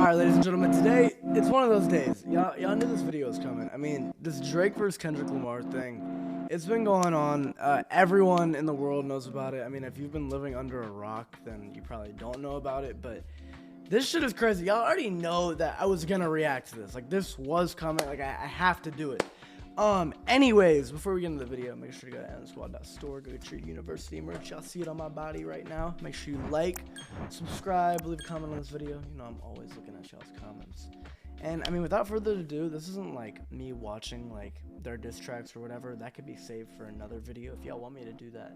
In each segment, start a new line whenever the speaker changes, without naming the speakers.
Alright, ladies and gentlemen, today, it's one of those days. Y'all knew this video was coming. I mean, this Drake versus Kendrick Lamar thing, it's been going on. Everyone in the world knows about it. I mean, if you've been living under a rock, then you probably don't know about it, but this shit is crazy. Y'all already know that I was gonna react to this. Like, this was coming. Like, I have to do it. Anyways, before we get into the video, make sure to go to nsquad.store, go get your university merch. Y'all see it on my body right now. Make sure you like, subscribe, leave a comment on this video. You know, I'm always looking at y'all's comments. And I mean, without further ado, this isn't like me watching like their diss tracks or whatever. That could be saved for another video. If y'all want me to do that,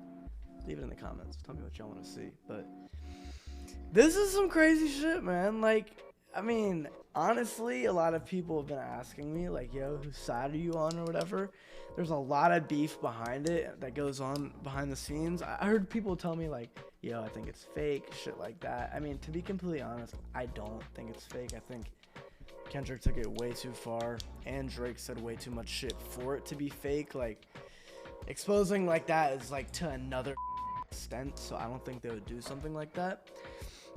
leave it in the comments. Tell me what y'all want to see. But this is some crazy shit, man. Like, I mean, honestly, a lot of people have been asking me, like, yo, whose side are you on or whatever. There's a lot of beef behind it that goes on behind the scenes. I heard people tell me, like, yo, I think it's fake, shit like that. I mean, to be completely honest, I don't think it's fake. I think Kendrick took it way too far, and Drake said way too much shit for it to be fake. Like, exposing like that is, like, to another extent, so I don't think they would do something like that.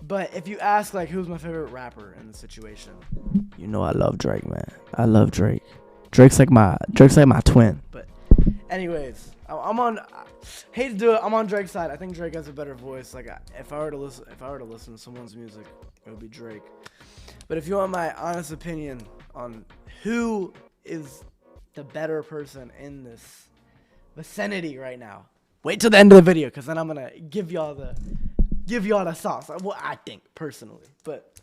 But if you ask, like, who's my favorite rapper in the situation, you know I love Drake, man. I love Drake. Drake's like my twin. But anyways, I hate to do it. I'm on Drake's side. I think Drake has a better voice. Like, if I were to listen to someone's music, it would be Drake. But if you want my honest opinion on who is the better person in this vicinity right now, wait till the end of the video, because then I'm gonna give y'all the sauce. What I think personally. But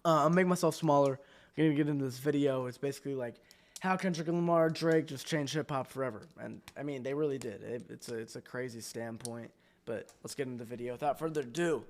I'll make myself smaller. I'm gonna get into this video. It's basically like how Kendrick Lamar, Drake just changed hip hop forever, and I mean they really did. It's a crazy standpoint. But let's get into the video. Without further ado,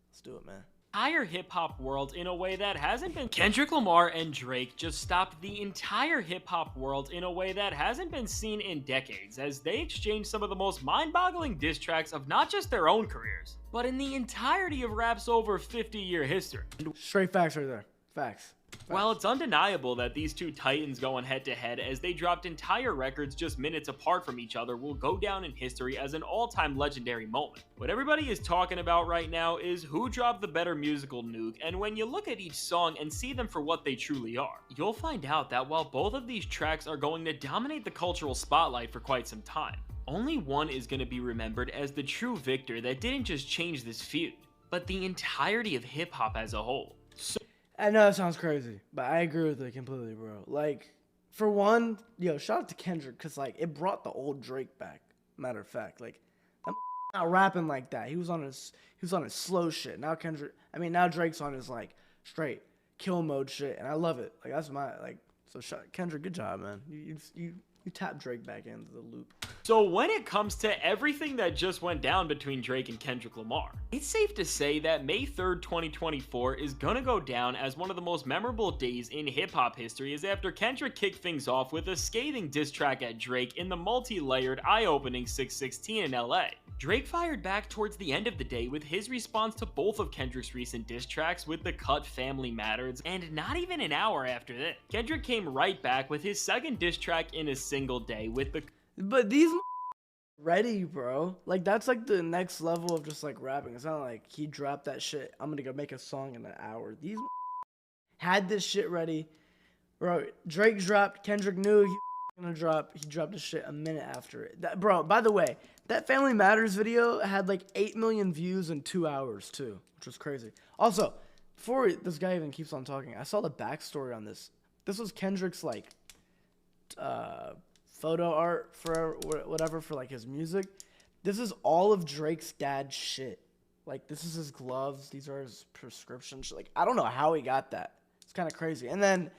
let's do it, man.
Entire hip-hop world in a way that hasn't been. Kendrick Lamar and Drake just stopped the entire hip-hop world in a way that hasn't been seen in decades, as they exchanged some of the most mind-boggling diss tracks of not just their own careers, but in the entirety of rap's over 50-year history.
Straight facts right there. Facts.
While it's undeniable that these two titans going head-to-head as they dropped entire records just minutes apart from each other will go down in history as an all-time legendary moment, what everybody is talking about right now is who dropped the better musical nuke, and when you look at each song and see them for what they truly are, you'll find out that while both of these tracks are going to dominate the cultural spotlight for quite some time, only one is going to be remembered as the true victor that didn't just change this feud, but the entirety of hip-hop as a whole.
I know that sounds crazy, but I agree with it completely, bro. Like, for one, yo, shout out to Kendrick, because, like, it brought the old Drake back. Matter of fact, like, that not rapping like that. He was on his slow shit. Now now Drake's on his, like, straight kill mode shit, and I love it. Like, that's my, like, so Kendrick, good job, man. You tapped Drake back into the loop.
So when it comes to everything that just went down between Drake and Kendrick Lamar, it's safe to say that May 3rd, 2024 is gonna go down as one of the most memorable days in hip-hop history, as after Kendrick kicked things off with a scathing diss track at Drake in the multi-layered, eye-opening 616 in LA. Drake fired back towards the end of the day with his response to both of Kendrick's recent diss tracks with the cut Family Matters, and not even an hour after that, Kendrick came right back with his second diss track in a single day with the...
But these ready, bro. Like, that's like the next level of just like rapping. It's not like he dropped that shit, I'm gonna go make a song in an hour. These had this shit ready, bro. Drake dropped, Kendrick knew he was gonna drop. He dropped this shit a minute after it. Bro, by the way, that Family Matters video had like 8 million views in 2 hours too, which was crazy. Also, before this guy even keeps on talking, I saw the backstory on this. This was Kendrick's like photo art for whatever for like his music. This is all of Drake's dad's shit. Like, this is his gloves. These are his prescriptions. Like, I don't know how he got that. It's kind of crazy. And then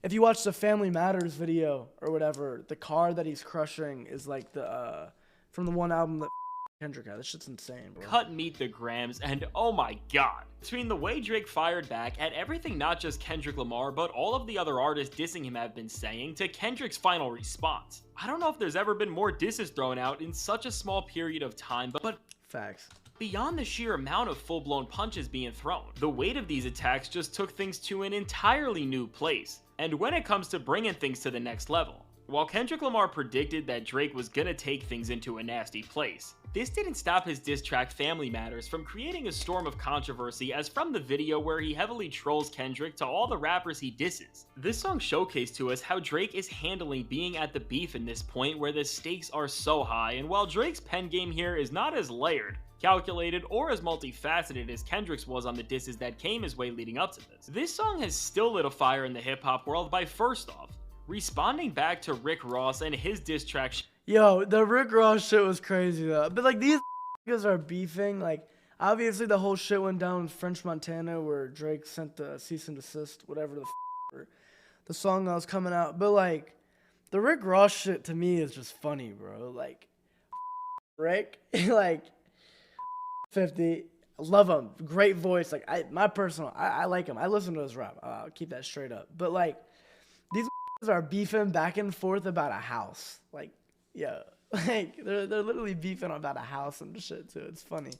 if you watch the Family Matters video or whatever, the car that he's crushing is like the from the one album that Kendrick had. This shit's insane, bro.
Cut Meet the Grams, and oh my god. Between the way Drake fired back at everything not just Kendrick Lamar, but all of the other artists dissing him have been saying, to Kendrick's final response, I don't know if there's ever been more disses thrown out in such a small period of time, but
facts.
Beyond the sheer amount of full-blown punches being thrown, the weight of these attacks just took things to an entirely new place. And when it comes to bringing things to the next level, while Kendrick Lamar predicted that Drake was gonna take things into a nasty place, this didn't stop his diss track Family Matters from creating a storm of controversy, as from the video where he heavily trolls Kendrick to all the rappers he disses. This song showcased to us how Drake is handling being at the beef in this point where the stakes are so high, and while Drake's pen game here is not as layered, calculated, or as multifaceted as Kendrick's was on the disses that came his way leading up to this song has still lit a fire in the hip-hop world by, first off, responding back to Rick Ross and his diss track.
Yo, the Rick Ross shit was crazy though. But like these niggas are beefing. Like obviously the whole shit went down in French Montana where Drake sent the cease and desist, whatever for the song that was coming out. But like the Rick Ross shit to me is just funny, bro. Like Rick, like 50, love him, great voice. Like I like him. I listen to his rap. I'll keep that straight up. But like these are beefing back and forth about a house. Like, yeah, like they're literally beefing about a house and shit too. It's funny.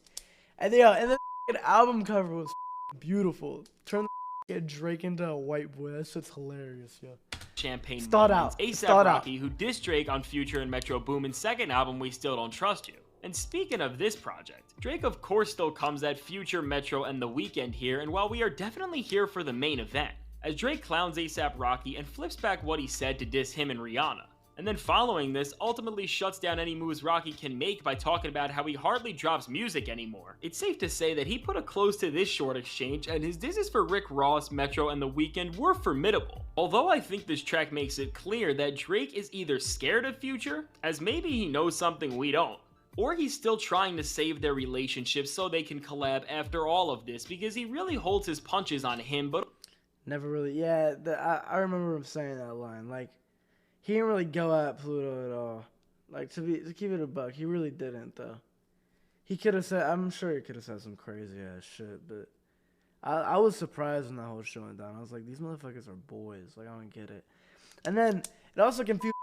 And yeah, and the album cover was beautiful. Turn the Drake into a white boy. That shit's hilarious, yo.
Champagne
Start
moments.
out.
ASAP
Start
Rocky,
out.
who dissed Drake on Future and Metro Boomin's second album, We Still Don't Trust You. And speaking of this project, Drake of course still comes at Future, Metro, and The Weeknd here, and while we are definitely here for the main event, as Drake clowns ASAP Rocky and flips back what he said to diss him and Rihanna. And then following this, ultimately shuts down any moves Rocky can make by talking about how he hardly drops music anymore. It's safe to say that he put a close to this short exchange, and his disses for Rick Ross, Metro, and The Weeknd were formidable. Although I think this track makes it clear that Drake is either scared of Future, as maybe he knows something we don't, or he's still trying to save their relationship so they can collab after all of this, because he really holds his punches on him, but
Never really, yeah. I remember him saying that line. Like, he didn't really go at Pluto at all. Like to keep it a buck, he really didn't though. He could have said, I'm sure he could have said some crazy ass shit, but I was surprised when that whole shit went down. I was like, these motherfuckers are boys. Like I don't get it. And then it also confused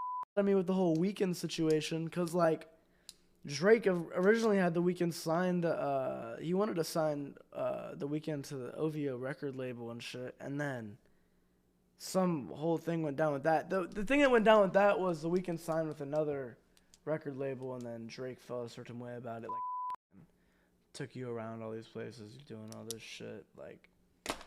me with the whole Weeknd situation, cause like Drake originally had The Weeknd signed. He wanted to sign The Weeknd to the OVO record label and shit, and then some whole thing went down with that. The thing that went down with that was The Weeknd signed with another record label, and then Drake felt a certain way about it. Like, took you around all these places, doing all this shit. Like,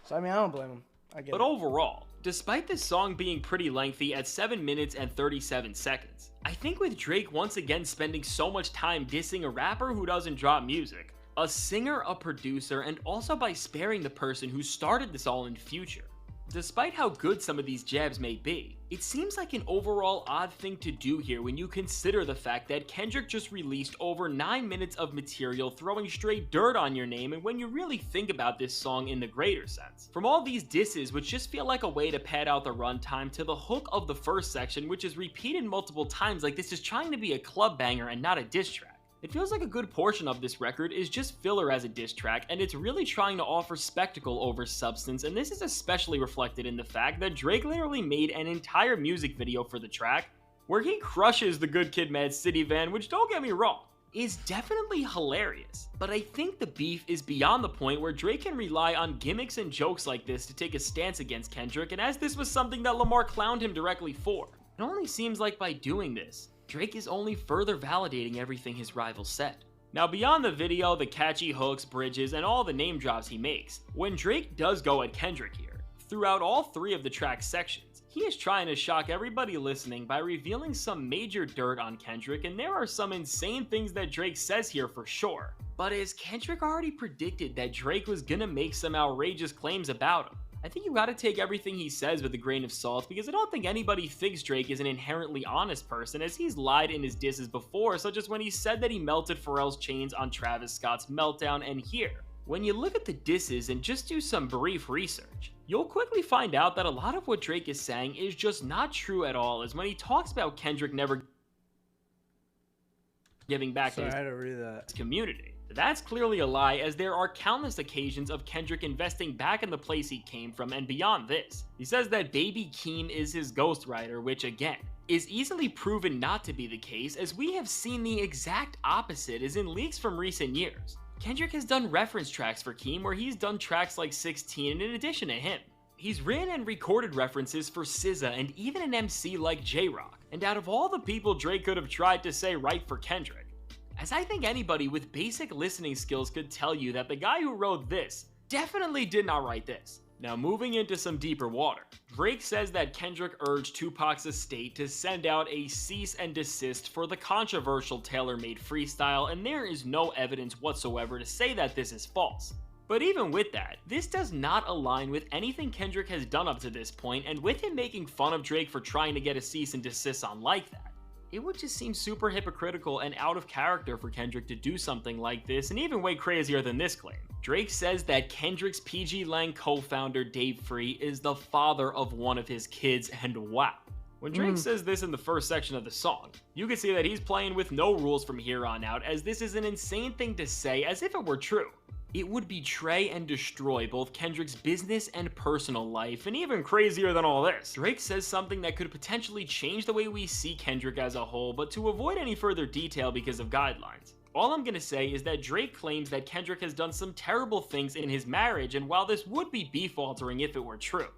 so I mean, I don't blame him. I get it.
But overall, despite this song being pretty lengthy at 7 minutes and 37 seconds, I think with Drake once again spending so much time dissing a rapper who doesn't drop music, a singer, a producer, and also by sparing the person who started this all in Future. Despite how good some of these jabs may be, it seems like an overall odd thing to do here when you consider the fact that Kendrick just released over 9 minutes of material throwing straight dirt on your name, and when you really think about this song in the greater sense. From all these disses, which just feel like a way to pad out the runtime, to the hook of the first section, which is repeated multiple times like this is trying to be a club banger and not a diss track. It feels like a good portion of this record is just filler as a diss track, and it's really trying to offer spectacle over substance, and this is especially reflected in the fact that Drake literally made an entire music video for the track, where he crushes the Good Kid Mad City van, which, don't get me wrong, is definitely hilarious. But I think the beef is beyond the point where Drake can rely on gimmicks and jokes like this to take a stance against Kendrick, and as this was something that Lamar clowned him directly for. It only seems like by doing this, Drake is only further validating everything his rivals said. Now beyond the video, the catchy hooks, bridges, and all the name drops he makes, when Drake does go at Kendrick here, throughout all 3 of the track's sections, he is trying to shock everybody listening by revealing some major dirt on Kendrick, and there are some insane things that Drake says here for sure. But as Kendrick already predicted that Drake was gonna make some outrageous claims about him, I think you gotta take everything he says with a grain of salt, because I don't think anybody thinks Drake is an inherently honest person, as he's lied in his disses before, such as when he said that he melted Pharrell's chains on Travis Scott's Meltdown, and here. When you look at the disses and just do some brief research, you'll quickly find out that a lot of what Drake is saying is just not true at all, as when he talks about Kendrick never giving back to his community. That's clearly a lie, as there are countless occasions of Kendrick investing back in the place he came from, and beyond this. He says that Baby Keem is his ghostwriter, which again, is easily proven not to be the case, as we have seen the exact opposite as in leaks from recent years. Kendrick has done reference tracks for Keem, where he's done tracks like 16 in addition to him. He's written and recorded references for SZA and even an MC like J-Rock, and out of all the people Drake could have tried to say right for Kendrick, as I think anybody with basic listening skills could tell you that the guy who wrote this definitely did not write this. Now moving into some deeper water, Drake says that Kendrick urged Tupac's estate to send out a cease and desist for the controversial tailor-made freestyle, and there is no evidence whatsoever to say that this is false. But even with that, this does not align with anything Kendrick has done up to this point, and with him making fun of Drake for trying to get a cease and desist on like that, it would just seem super hypocritical and out of character for Kendrick to do something like this, and even way crazier than this claim. Drake says that Kendrick's PG Lang co-founder Dave Free is the father of one of his kids, and wow. When Drake says this in the first section of the song, you can see that he's playing with no rules from here on out, as this is an insane thing to say as if it were true. It would betray and destroy both Kendrick's business and personal life, and even crazier than all this, Drake says something that could potentially change the way we see Kendrick as a whole, but to avoid any further detail because of guidelines. All I'm gonna say is that Drake claims that Kendrick has done some terrible things in his marriage, and while this would be beef-altering if it were true,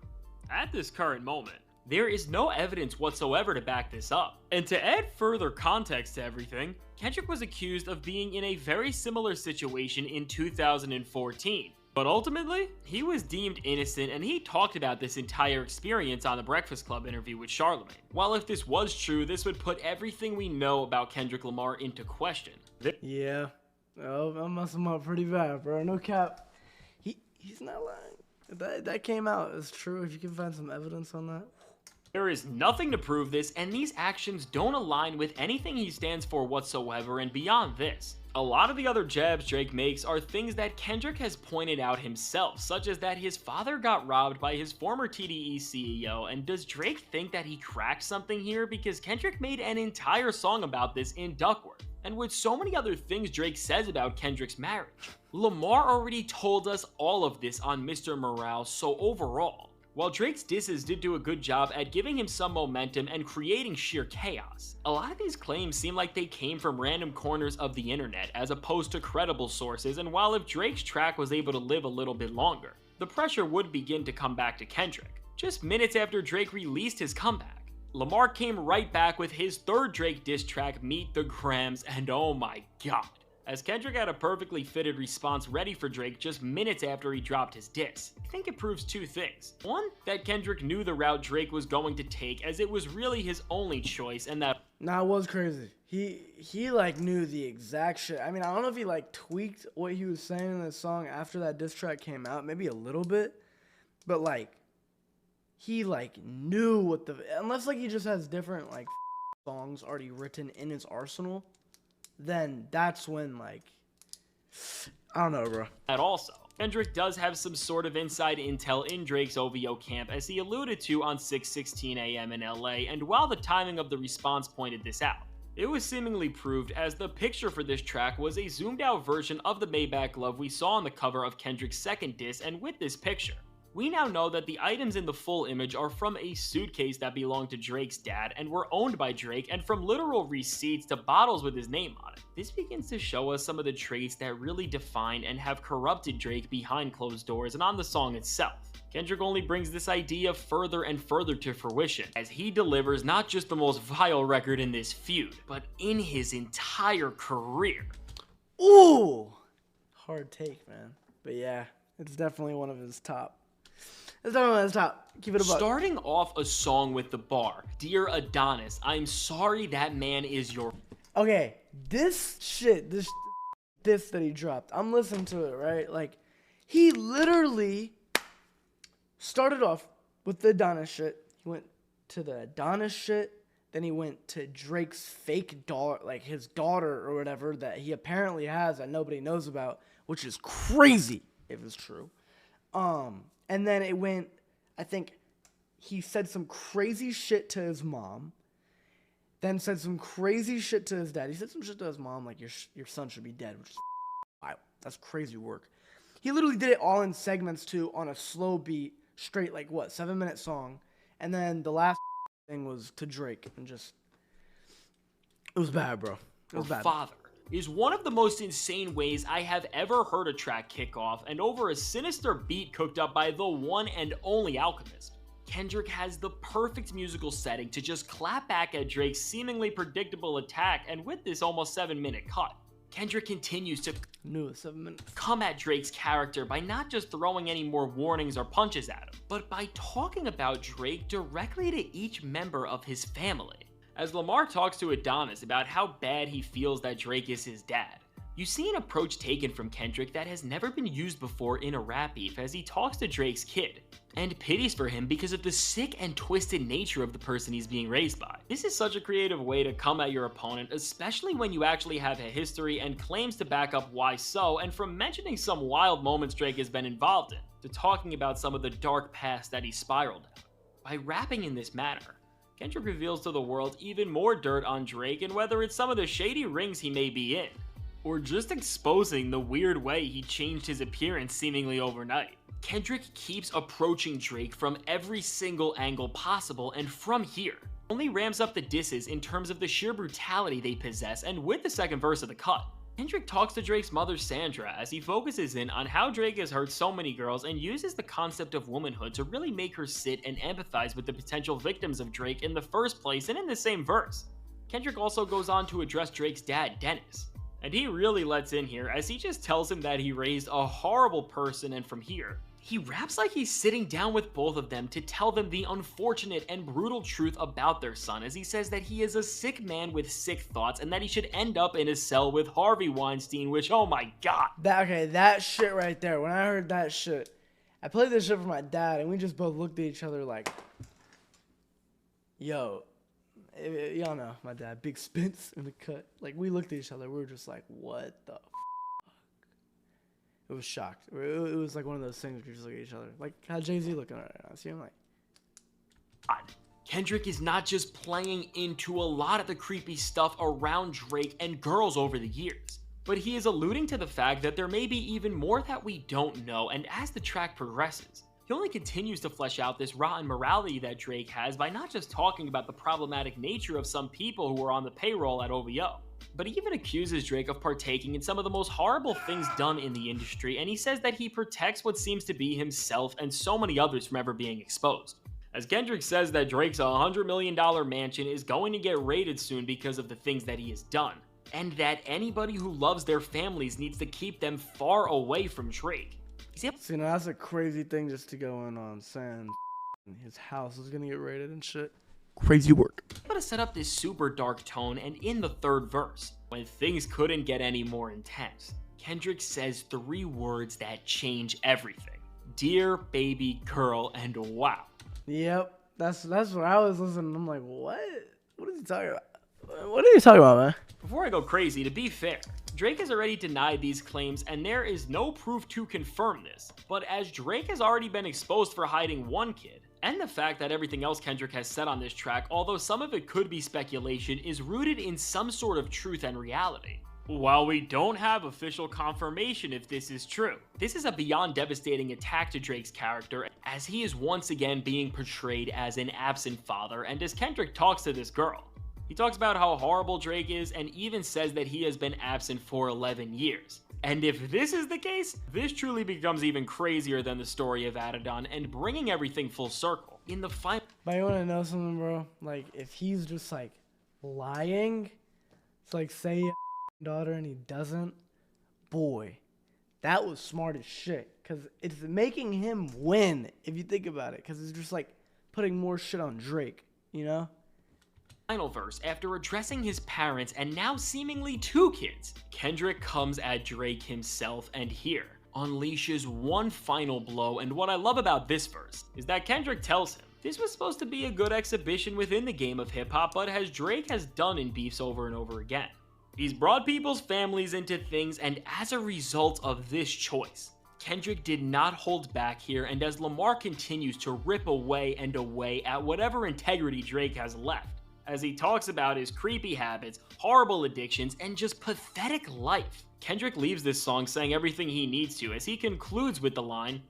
at this current moment, there is no evidence whatsoever to back this up. And to add further context to everything, Kendrick was accused of being in a very similar situation in 2014. But ultimately, he was deemed innocent, and he talked about this entire experience on the Breakfast Club interview with Charlamagne. While if this was true, this would put everything we know about Kendrick Lamar into question.
Yeah. Oh, I messed him up pretty bad, bro. No cap. He's not lying. That came out as true. If you can find some evidence on that.
There is nothing to prove this, and these actions don't align with anything he stands for whatsoever, and beyond this, a lot of the other jabs Drake makes are things that Kendrick has pointed out himself, such as that his father got robbed by his former TDE CEO, and does Drake think that he cracked something here? Because Kendrick made an entire song about this in Duckworth. And with so many other things Drake says about Kendrick's marriage, Lamar already told us all of this on Mr. Morale, so overall, while Drake's disses did do a good job at giving him some momentum and creating sheer chaos, a lot of these claims seem like they came from random corners of the internet as opposed to credible sources, and while if Drake's track was able to live a little bit longer, the pressure would begin to come back to Kendrick. Just minutes after Drake released his comeback, Lamar came right back with his third Drake diss track, Meet the Grams, and oh my god, as Kendrick had a perfectly fitted response ready for Drake just minutes after he dropped his diss. I think it proves two things. One, that Kendrick knew the route Drake was going to take, as it was really his only choice, and that
Nah, it was crazy. He like knew the exact shit. I mean, I don't know if he like tweaked what he was saying in the song after that diss track came out, maybe a little bit, but like he like knew what unless like he just has different like songs already written in his arsenal, then that's when like I don't know, bro.
That also, Kendrick does have some sort of inside intel in Drake's OVO camp, as he alluded to on 6:16 a.m. in LA, and while the timing of the response pointed this out, it was seemingly proved as the picture for this track was a zoomed out version of the Maybach glove we saw on the cover of Kendrick's second diss, and with this picture, we now know that the items in the full image are from a suitcase that belonged to Drake's dad and were owned by Drake, and from literal receipts to bottles with his name on it. This begins to show us some of the traits that really define and have corrupted Drake behind closed doors and on the song itself. Kendrick only brings this idea further and further to fruition, as he delivers not just the most vile record in this feud, but in his entire career.
Ooh! Hard take, man. But yeah, it's definitely one of his top. It's definitely one of his top. Keep it a buck.
Starting off a song with the bar, Dear Adonis, I'm sorry that man is your...
Okay, this that he dropped, I'm listening to it, right? Like, he literally started off with the Adonis shit. He went to the Adonis shit. Then he went to Drake's fake daughter, like his daughter or whatever that he apparently has that nobody knows about, which is crazy if it's true. And then it went, I think he said some crazy shit to his mom, then said some crazy shit to his dad. He said some shit to his mom, like your son should be dead, which is wow, that's crazy work. He literally did it all in segments too, on a slow beat, straight, like what, 7-minute song. And then the last thing was to Drake, and just, it was bad, bro. It was bad.
Father is one of the most insane ways I have ever heard a track kick off, and over a sinister beat cooked up by the one and only Alchemist, Kendrick has the perfect musical setting to just clap back at Drake's seemingly predictable attack, and with this almost 7-minute cut, Kendrick continues to
Newest 7 minutes.
come at Drake's character by not just throwing any more warnings or punches at him, but by talking about Drake directly to each member of his family. As Lamar talks to Adonis about how bad he feels that Drake is his dad, you see an approach taken from Kendrick that has never been used before in a rap beef as he talks to Drake's kid, and pities for him because of the sick and twisted nature of the person he's being raised by. This is such a creative way to come at your opponent, especially when you actually have a history and claims to back up why so, and from mentioning some wild moments Drake has been involved in, to talking about some of the dark past that he spiraled down. By rapping in this manner, Kendrick reveals to the world even more dirt on Drake and whether it's some of the shady rings he may be in, or just exposing the weird way he changed his appearance seemingly overnight. Kendrick keeps approaching Drake from every single angle possible, and from here, only ramps up the disses in terms of the sheer brutality they possess, and with the second verse of the cut, Kendrick talks to Drake's mother Sandra as he focuses in on how Drake has hurt so many girls and uses the concept of womanhood to really make her sit and empathize with the potential victims of Drake in the first place and in the same verse. Kendrick also goes on to address Drake's dad, Dennis, and he really lets in here as he just tells him that he raised a horrible person, and from here, he raps like he's sitting down with both of them to tell them the unfortunate and brutal truth about their son, as he says that he is a sick man with sick thoughts and that he should end up in a cell with Harvey Weinstein, which, oh my god.
That shit right there, when I heard that shit, I played this shit for my dad and we just both looked at each other like, yo, y'all know my dad, big Spence in the cut. Like, we looked at each other, we were just like, what the fuck? It was shocked. It was like one of those things where you just look at each other. Like how Jay-Z looking right now. See, I'm like,
God. Kendrick is not just playing into a lot of the creepy stuff around Drake and girls over the years, but he is alluding to the fact that there may be even more that we don't know, and as the track progresses, he only continues to flesh out this rotten morality that Drake has by not just talking about the problematic nature of some people who are on the payroll at OVO, but he even accuses Drake of partaking in some of the most horrible things done in the industry, and he says that he protects what seems to be himself and so many others from ever being exposed. As Kendrick says that Drake's $100 million mansion is going to get raided soon because of the things that he has done, and that anybody who loves their families needs to keep them far away from Drake.
See, now that's a crazy thing just to go in on saying his house is gonna get raided and shit. Crazy work.
Able to set up this super dark tone, and in the third verse, when things couldn't get any more intense, Kendrick says 3 words that change everything: dear baby girl, and wow.
Yep, that's what I was listening. I'm like, what? What is he talking about? What are you talking about, man?
Before I go crazy, to be fair, Drake has already denied these claims and there is no proof to confirm this, but as Drake has already been exposed for hiding one kid, and the fact that everything else Kendrick has said on this track, although some of it could be speculation, is rooted in some sort of truth and reality. While we don't have official confirmation if this is true, this is a beyond devastating attack to Drake's character, as he is once again being portrayed as an absent father, and as Kendrick talks to this girl, he talks about how horrible Drake is and even says that he has been absent for 11 years. And if this is the case, this truly becomes even crazier than the story of Adidon, and bringing everything full circle. In the final—
But you wanna know something, bro? Like, if he's just like lying, it's like say daughter and he doesn't, boy, that was smart as shit. Cause it's making him win if you think about it. Cause it's just like putting more shit on Drake, you know?
Final verse, after addressing his parents and now seemingly 2 kids, Kendrick comes at Drake himself and here unleashes one final blow. And what I love about this verse is that Kendrick tells him this was supposed to be a good exhibition within the game of hip-hop, but as Drake has done in beefs over and over again, he's brought people's families into things, and as a result of this choice, Kendrick did not hold back here, and as Lamar continues to rip away and away at whatever integrity Drake has left, as he talks about his creepy habits, horrible addictions, and just pathetic life, Kendrick leaves this song saying everything he needs to, as he concludes with the line,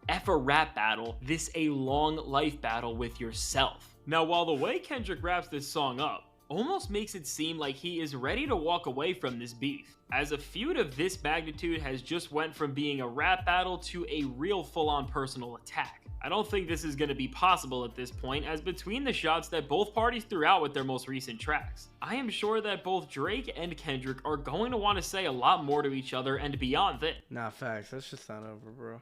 "F a rap battle, this a long life battle with yourself." Now, while the way Kendrick wraps this song up almost makes it seem like he is ready to walk away from this beef, as a feud of this magnitude has just went from being a rap battle to a real full-on personal attack. I don't think this is going to be possible at this point, as between the shots that both parties threw out with their most recent tracks, I am sure that both Drake and Kendrick are going to want to say a lot more to each other and beyond this.
Nah, facts. That's just not over, bro.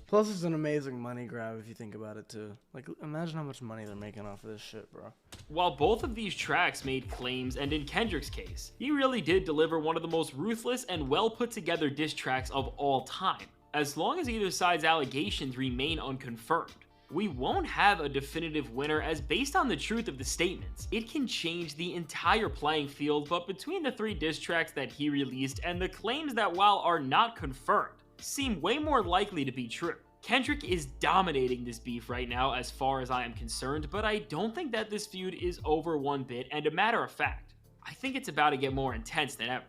Plus, it's an amazing money grab if you think about it, too. Like, imagine how much money they're making off of this shit, bro.
While both of these tracks made claims, and in Kendrick's case, he really did deliver one of the most ruthless and well put together diss tracks of all time. As long as either side's allegations remain unconfirmed, we won't have a definitive winner, as based on the truth of the statements, it can change the entire playing field. But between the 3 diss tracks that he released and the claims that, while are not confirmed, seem way more likely to be true, Kendrick is dominating this beef right now as far as I am concerned, but I don't think that this feud is over one bit, and a matter of fact, I think it's about to get more intense than ever.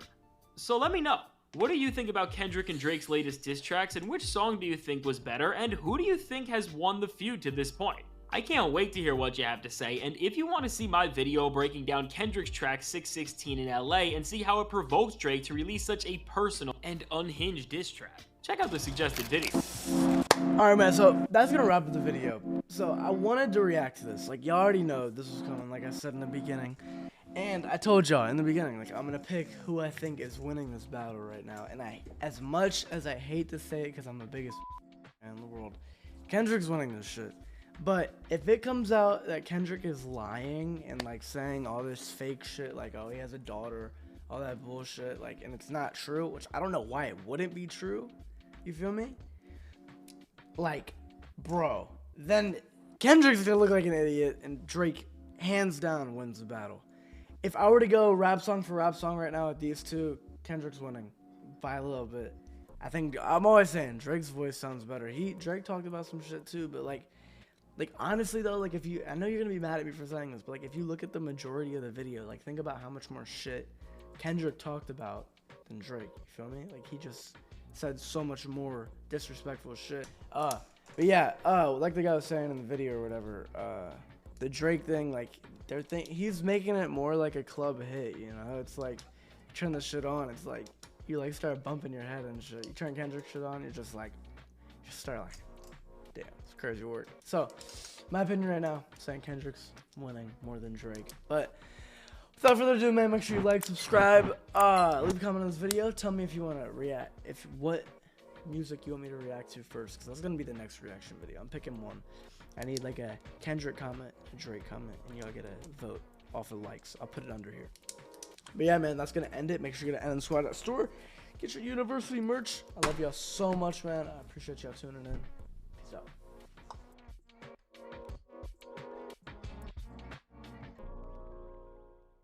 So let me know, what do you think about Kendrick and Drake's latest diss tracks, and which song do you think was better, and who do you think has won the feud to this point? I can't wait to hear what you have to say, and if you want to see my video breaking down Kendrick's track 616 in LA and see how it provoked Drake to release such a personal and unhinged diss track, check out the suggested video.
Alright, man, so that's gonna wrap up the video. So I wanted to react to this. Like, y'all already know this was coming, like I said in the beginning. And I told y'all in the beginning, like, I'm gonna pick who I think is winning this battle right now. And as much as I hate to say it, because I'm the biggest fan in the world, Kendrick's winning this shit. But if it comes out that Kendrick is lying and, like, saying all this fake shit, like, oh, he has a daughter, all that bullshit, like, and it's not true, which I don't know why it wouldn't be true, you feel me? Like, bro, then Kendrick's gonna look like an idiot, and Drake, hands down, wins the battle. If I were to go rap song for rap song right now with these two, Kendrick's winning by a little bit. I think, I'm always saying, Drake's voice sounds better. Drake talked about some shit too, but like honestly though, like, if you, I know you're gonna be mad at me for saying this, but like, if you look at the majority of the video, like, think about how much more shit Kendrick talked about than Drake, you feel me? Like, he just said so much more disrespectful shit. But yeah, like the guy was saying in the video or whatever, the Drake thing, like, he's making it more like a club hit, you know? It's like, you turn the shit on, it's like, you like start bumping your head and shit. You turn Kendrick shit on, you're just like, you start like, damn, it's crazy work. So, my opinion right now, saying Kendrick's winning more than Drake. But without further ado, man, make sure you like, subscribe, leave a comment on this video. Tell me if you want to react, what music you want me to react to first, because that's going to be the next reaction video. I'm picking one. I need like a Kendrick comment, a Drake comment, and y'all get a vote off of likes. I'll put it under here. But yeah, man, that's going to end it. Make sure you go to NSquad.store. Get your university merch. I love y'all so much, man. I appreciate y'all tuning in. Peace out.